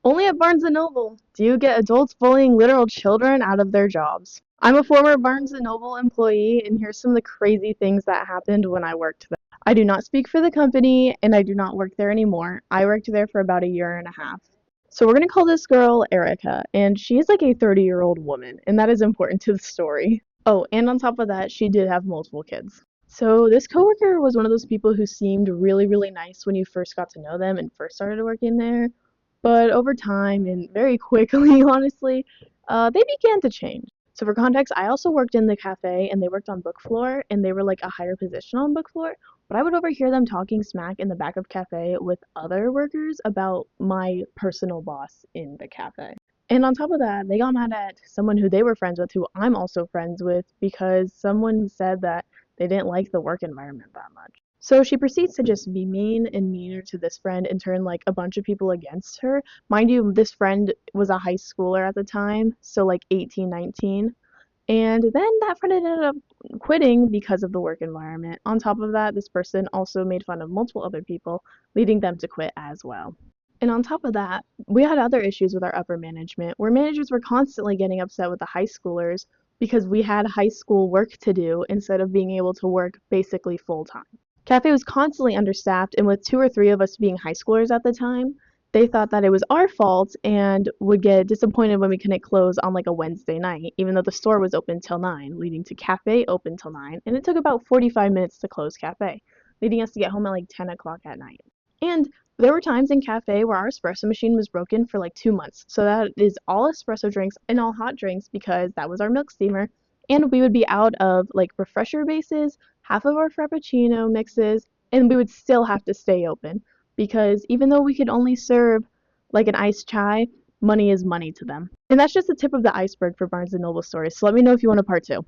Only at Barnes& Noble do you get adults bullying literal children out of their jobs. I'm a former Barnes& Noble employee, and here's some of the crazy things that happened when I worked there. I do not speak for the company, and I do not work there anymore. I worked there for about a year and a half. So we're going to call this girl Erica, and she is like a 30-year-old woman, and that is important to the story. Oh, and on top of that, she did have multiple kids. So this coworker was one of those people who seemed really, really nice when you first got to know them and first started working there. But over time and very quickly, honestly, they began to change. So for context, I also worked in the cafe and they worked on book floor and they were like a higher position on book floor. But I would overhear them talking smack in the back of cafe with other workers about my personal boss in the cafe. And on top of that, they got mad at someone who they were friends with, who I'm also friends with, because someone said that they didn't like the work environment that much. So she proceeds to just be mean and meaner to this friend and turn like a bunch of people against her. Mind you, this friend was a high schooler at the time, so like 18, 19. And then that friend ended up quitting because of the work environment. On top of that, this person also made fun of multiple other people, leading them to quit as well. And on top of that, we had other issues with our upper management where managers were constantly getting upset with the high schoolers because we had high school work to do instead of being able to work basically full time. Cafe was constantly understaffed, and with two or three of us being high schoolers at the time, they thought that it was our fault and would get disappointed when we couldn't close on like a Wednesday night, even though the store was open till 9, leading to cafe open till 9, and it took about 45 minutes to close cafe, leading us to get home at like 10 o'clock at night. And there were times in cafe where our espresso machine was broken for like 2 months. So that is all espresso drinks and all hot drinks because that was our milk steamer. And we would be out of like refresher bases, half of our frappuccino mixes, and we would still have to stay open because even though we could only serve like an iced chai, money is money to them. And that's just the tip of the iceberg for Barnes& and Noble stories. So let me know if you want a part two.